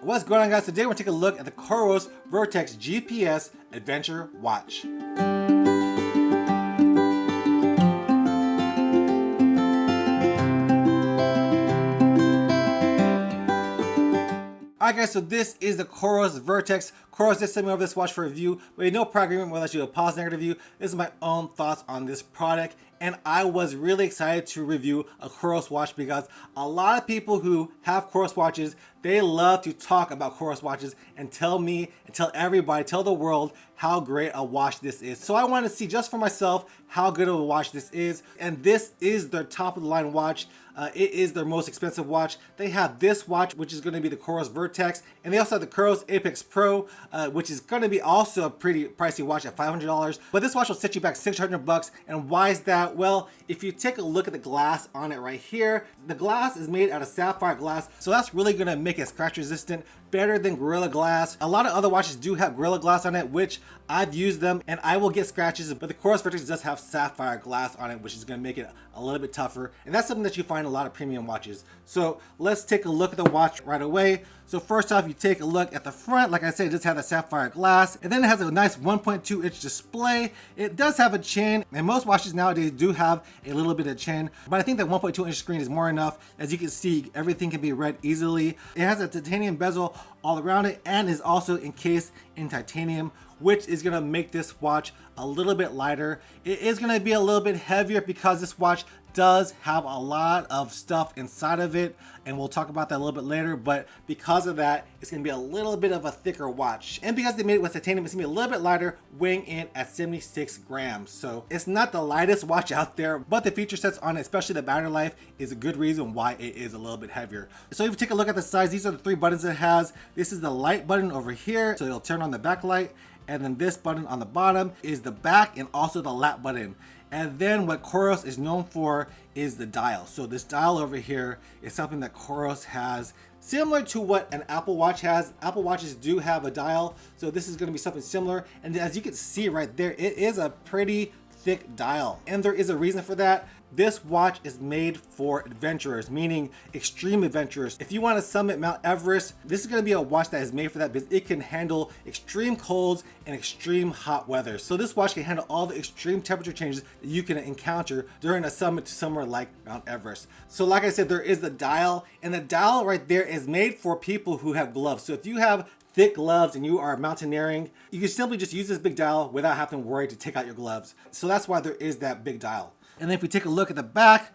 What's going on, guys? Today we're going to take a look at the Coros Vertix GPS Adventure Watch. Alright guys, so this is the Coros Vertix. Coros just sent me over this watch for review. We had no prior agreement whether I should do a positive negative review. This is my own thoughts on this product. And I was really excited to review a Coros watch because a lot of people who have Coros watches, they love to talk about Coros watches and tell me and tell everybody, tell the world how great a watch this is. So I want to see just for myself how good of a watch this is. And this is their top of the line watch. It is their most expensive watch. They have this watch, which is going to be the Coros Vertix, and they also have the Coros Apex Pro, which is going to be also a pretty pricey watch at $500. But this watch will set you back $600. And why is that? Well, if you take a look at the glass on it right here, the glass is made out of sapphire glass, so that's really going to make it scratch resistant, better than Gorilla Glass. A lot of other watches do have Gorilla Glass on it, which I've used them and I will get scratches, but the Coros Vertix does have sapphire glass on it, which is going to make it a little bit tougher, and that's something that you find in a lot of premium watches. So let's take a look at the watch right away. So first off, you take a look at the front. Like I said, it does have the sapphire glass, and then it has a nice 1.2 inch display. It does have a chain, and most watches nowadays do have a little bit of chain, but I think that 1.2 inch screen is more enough. As you can see, everything can be read easily. It has a titanium bezel all around it and is also encased in titanium, which is going to make this watch a little bit lighter. It is going to be a little bit heavier because this watch does have a lot of stuff inside of it, and we'll talk about that a little bit later. But because of that, it's going to be a little bit of a thicker watch, and because they made it with titanium, it's going to be a little bit lighter, weighing in at 76 grams. So it's not the lightest watch out there, but the feature sets on it, especially the battery life, is a good reason why it is a little bit heavier. So if you take a look at the size, these are the 3 buttons it has. This is the light button over here, so it'll turn on the backlight. And then this button on the bottom is the back and also the lap button. And then what Coros is known for is the dial. So this dial over here is something that Coros has, similar to what an Apple Watch has. Apple Watches do have a dial, so this is going to be something similar. And as you can see right there, it is a pretty thick dial, and there is a reason for that. This watch is made for adventurers, meaning extreme adventurers. If you want to summit Mount Everest, this is going to be a watch that is made for that because it can handle extreme colds and extreme hot weather. So this watch can handle all the extreme temperature changes that you can encounter during a summit to somewhere like Mount Everest. So like I said, there is the dial, and the dial right there is made for people who have gloves. So if you have thick gloves and you are mountaineering, you can simply just use this big dial without having to worry to take out your gloves. So that's why there is that big dial. And then if we take a look at the back,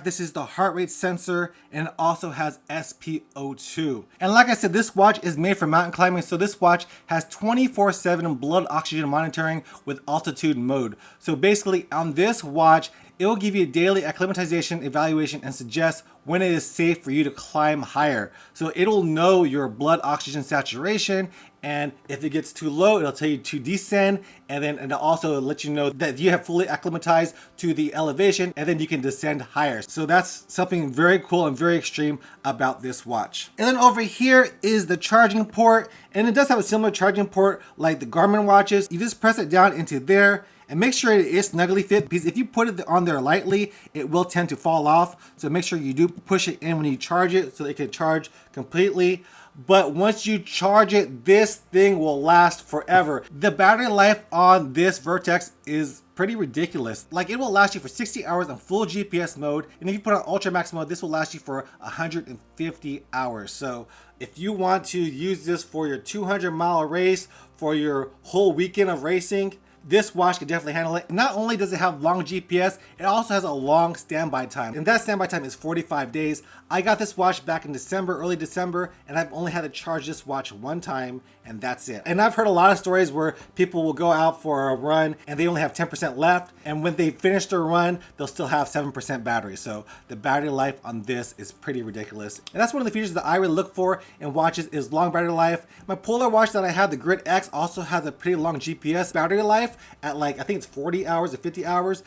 this is the heart rate sensor, and it also has SpO2. And like I said, this watch is made for mountain climbing, so this watch has 24/7 blood oxygen monitoring with altitude mode. So basically on this watch, it will give you a daily acclimatization evaluation and suggest when it is safe for you to climb higher. So it'll know your blood oxygen saturation, and if it gets too low, it'll tell you to descend, and then it'll also let you know that you have fully acclimatized to the elevation, and then you can descend higher. So that's something very cool and very extreme about this watch. And then over here is the charging port, and it does have a similar charging port like the Garmin watches. You just press it down into there, and make sure it is snugly fit, because if you put it on there lightly, it will tend to fall off. So make sure you do push it in when you charge it so it can charge completely. But once you charge it, this thing will last forever. The battery life on this Vertix is pretty ridiculous. Like, it will last you for 60 hours on full GPS mode, and if you put on Ultra Max mode, this will last you for 150 hours. So if you want to use this for your 200-mile race, for your whole weekend of racing, this watch can definitely handle it. Not only does it have long GPS, it also has a long standby time, and that standby time is 45 days. I got this watch back in December, early December, and I've only had to charge this watch one time, and that's it. And I've heard a lot of stories where people will go out for a run and they only have 10% left, and when they finish their run, they'll still have 7% battery. So the battery life on this is pretty ridiculous. And that's one of the features that I really look for in watches, is long battery life. My Polar watch that I have, the Grid X, also has a pretty long GPS battery life at, like, I think it's 40 hours or 50 hours,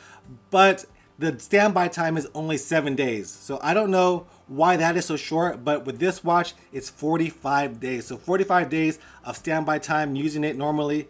but the standby time is only 7 days. So I don't know why that is so short, but with this watch, it's 45 days. So 45 days of standby time using it normally,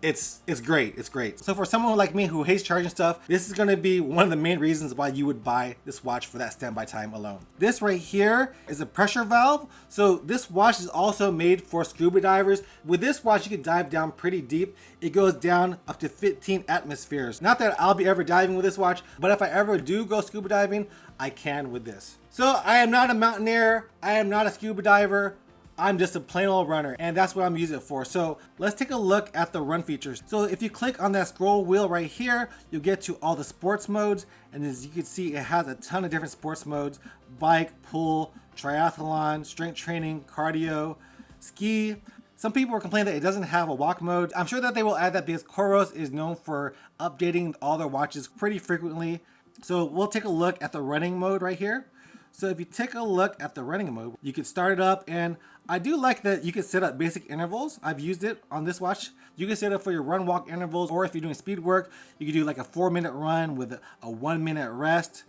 it's great. It's great. So for someone like me who hates charging stuff, this is going to be one of the main reasons why you would buy this watch for that standby time alone. This right here is a pressure valve. So this watch is also made for scuba divers. With this watch, you can dive down pretty deep. It goes down up to 15 atmospheres. Not that I'll be ever diving with this watch, but if I ever do go scuba diving, I can with this. So I am not a mountaineer. I am not a scuba diver. I'm just a plain old runner, and that's what I'm using it for. So let's take a look at the run features. So if you click on that scroll wheel right here, you'll get to all the sports modes. And as you can see, it has a ton of different sports modes: bike, pool, triathlon, strength training, cardio, ski. Some people were complaining that it doesn't have a walk mode. I'm sure that they will add that because Coros is known for updating all their watches pretty frequently. So we'll take a look at the running mode right here. So if you take a look at the running mode, you can start it up, and I do like that you can set up basic intervals. I've used it on this watch. You can set up for your run walk intervals, or if you're doing speed work, you can do like a 4-minute run with a 1-minute rest.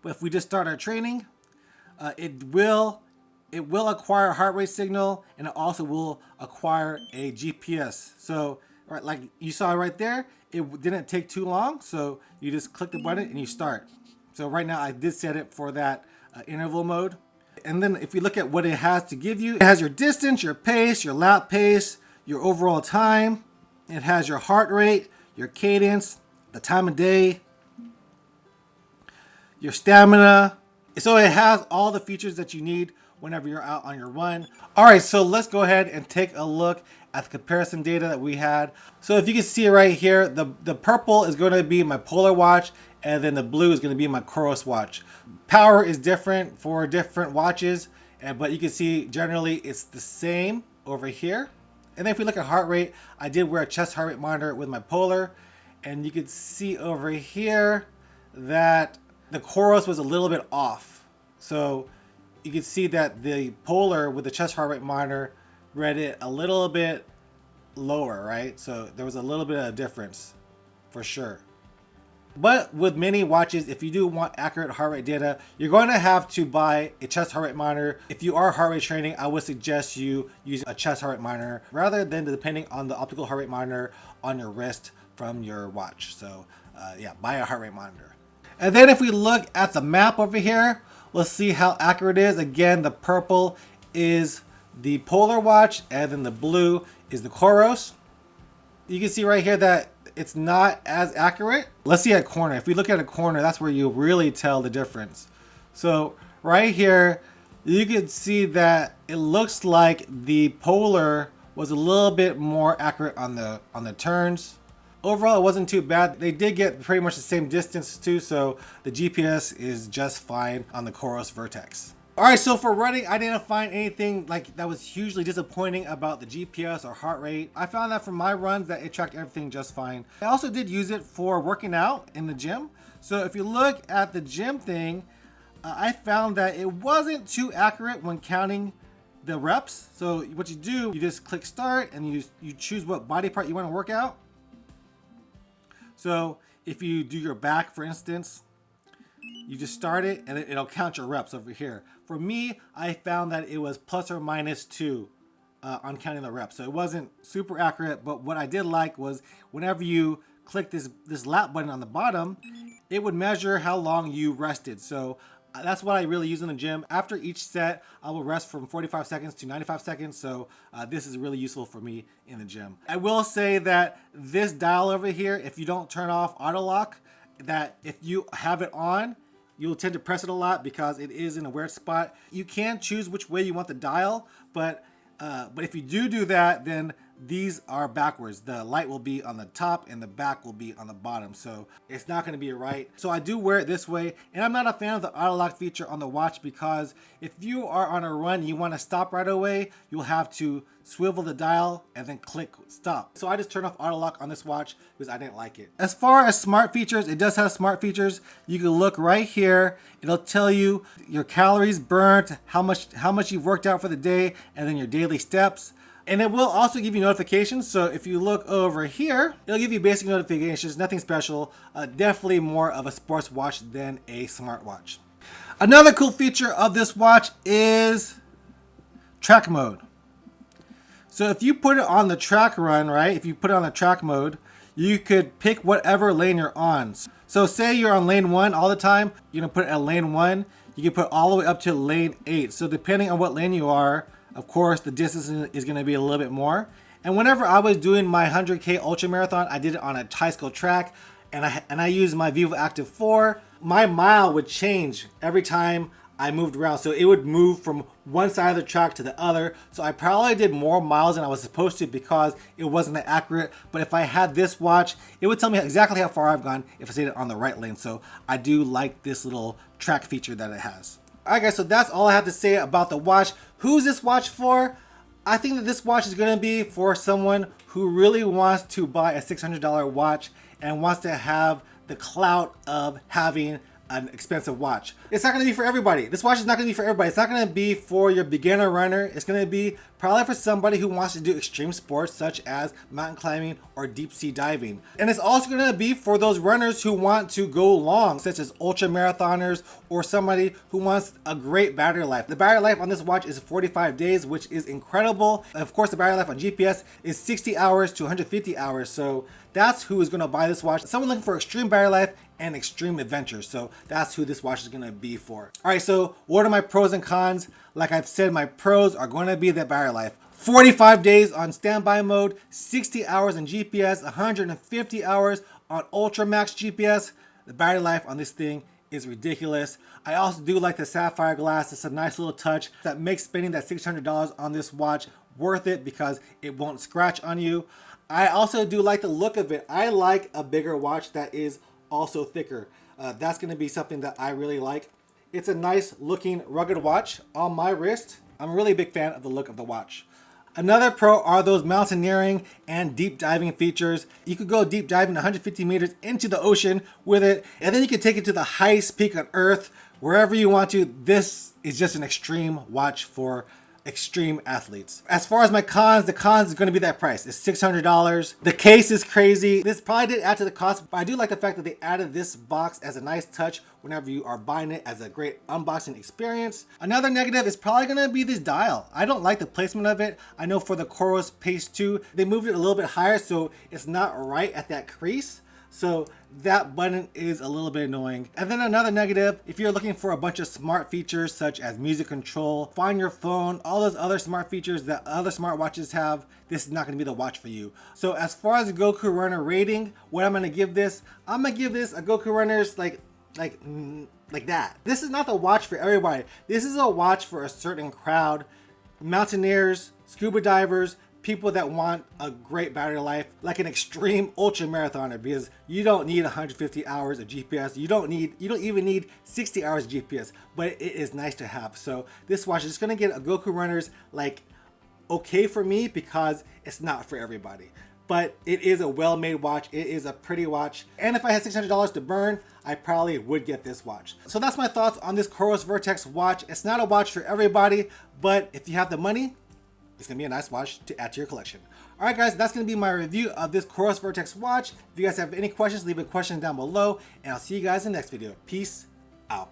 But if we just start our training, it will acquire a heart rate signal, and it also will acquire a GPS. So right, like you saw right there, it didn't take too long. So you just click the button and you start. So right now I did set it for that interval mode. And then if you look at what it has to give you, it has your distance, your pace, your lap pace, your overall time. It has your heart rate, your cadence, the time of day, your stamina. So it has all the features that you need whenever you're out on your run. All right, so let's go ahead and take a look at the comparison data that we had. So if you can see right here, the purple is going to be my Polar watch, and then the blue is going to be my Coros watch. Power is different for different watches, but you can see generally it's the same over here. And then if we look at heart rate, I did wear a chest heart rate monitor with my Polar, and you can see over here that the Coros was a little bit off. So you can see that the Polar with the chest heart rate monitor read it a little bit lower, right? So there was a little bit of difference for sure. But with many watches, if you do want accurate heart rate data, you're going to have to buy a chest heart rate monitor. If you are heart rate training, I would suggest you use a chest heart rate monitor rather than depending on the optical heart rate monitor on your wrist from your watch. So yeah, buy a heart rate monitor. And then if we look at the map over here, let's see how accurate it is. Again, the purple is the Polar watch, and then the blue is the Coros. You can see right here that it's not as accurate. Let's see a corner. If we look at a corner, that's where you really tell the difference. So right here, you can see that it looks like the Polar was a little bit more accurate on the turns. Overall, it wasn't too bad. They did get pretty much the same distance too, so the GPS is just fine on the Coros Vertix. All right, so for running, I didn't find anything like that was hugely disappointing about the GPS or heart rate. I found that for my runs that it tracked everything just fine. I also did use it for working out in the gym. So if you look at the gym thing, I found that it wasn't too accurate when counting the reps. So what you do, you just click start and you choose what body part you want to work out. So if you do your back, for instance, you just start it and it'll count your reps over here. For me, I found that it was plus or minus 2 on counting the reps. So it wasn't super accurate, but what I did like was whenever you click this lap button on the bottom, it would measure how long you rested. So that's what I really use in the gym. After each set, I will rest from 45 seconds to 95 seconds. So this is really useful for me in the gym. I will say that this dial over here, if you don't turn off auto lock, that if you have it on, you'll tend to press it a lot because it is in a weird spot. You can choose which way you want the dial, but if you do that, then these are backwards. The light will be on the top and the back will be on the bottom. So it's not going to be right. So I do wear it this way. And I'm not a fan of the auto lock feature on the watch because if you are on a run and you want to stop right away, you'll have to swivel the dial and then click stop. So I just turned off auto lock on this watch because I didn't like it. As far as smart features, it does have smart features. You can look right here. It'll tell you your calories burnt, how much you've worked out for the day, and then your daily steps. And it will also give you notifications. So if you look over here, it'll give you basic notifications, nothing special. Definitely more of a sports watch than a smartwatch. Another cool feature of this watch is track mode. So if you put it on the track run, right? If you put it on the track mode, you could pick whatever lane you're on. So say you're on lane 1 all the time, you're gonna put it at lane 1, you can put all the way up to lane 8. So depending on what lane you are, of course, the distance is gonna be a little bit more. And whenever I was doing my 100K ultra marathon, I did it on a high school track, and I used my Vivo Active 4. My mile would change every time I moved around. So it would move from one side of the track to the other. So I probably did more miles than I was supposed to because it wasn't that accurate. But if I had this watch, it would tell me exactly how far I've gone if I stayed on the right lane. So I do like this little track feature that it has. All right, guys, so that's all I have to say about the watch. Who's this watch for? I think that this watch is going to be for someone who really wants to buy a $600 watch and wants to have the clout of having an expensive watch. It's not going to be for everybody. This watch is not going to be for everybody. It's not going to be for your beginner runner. It's going to be probably for somebody who wants to do extreme sports such as mountain climbing or deep sea diving. And it's also going to be for those runners who want to go long, such as ultra marathoners or somebody who wants a great battery life. The battery life on this watch is 45 days, which is incredible. And of course, the battery life on GPS is 60 hours to 150 hours. So that's who is going to buy this watch. Someone looking for extreme battery life and extreme adventure. So that's who this watch is going to be for. All right, so what are my pros and cons? Like I've said, my pros are going to be the battery life. 45 days on standby mode, 60 hours on GPS, 150 hours on Ultra Max GPS. The battery life on this thing is ridiculous. I also do like the sapphire glass. It's a nice little touch that makes spending that $600 on this watch worth it because it won't scratch on you. I also do like the look of it. I like a bigger watch that is also thicker. That's going to be something that I really like. It's a nice looking rugged watch on my wrist. I'm a really big fan of the look of the watch. Another pro are those mountaineering and deep diving features. You could go deep diving 150 meters into the ocean with it, and then you can take it to the highest peak on Earth, wherever you want to. This is just an extreme watch for extreme athletes. As far as my cons, the cons is going to be that price. It's $600. The case is crazy. This probably did add to the cost, but I do like the fact that they added this box as a nice touch whenever you are buying it as a great unboxing experience. Another negative is probably going to be this dial. I don't like the placement of it. I know for the Coros Pace 2, they moved it a little bit higher so it's not right at that crease. So that button is a little bit annoying. And then another negative, if you're looking for a bunch of smart features such as music control, find your phone, all those other smart features that other smartwatches have, this is not going to be the watch for you. So as far as the Goku Runner rating, what I'm going to give this, I'm going to give this a Goku Runner's like that. This is not the watch for everybody. This is a watch for a certain crowd. Mountaineers, scuba divers, people that want a great battery life, like an extreme ultra marathoner, because you don't need 150 hours of GPS. You don't even need 60 hours of GPS, but it is nice to have. So this watch is gonna get a Goku Runner's like okay for me because it's not for everybody. But it is a well-made watch. It is a pretty watch. And if I had $600 to burn, I probably would get this watch. So that's my thoughts on this Coros Vertix watch. It's not a watch for everybody, but if you have the money, it's gonna be a nice watch to add to your collection. All right, guys, that's gonna be my review of this Coros Vertix watch. If you guys have any questions, leave a question down below, and I'll see you guys in the next video. Peace out.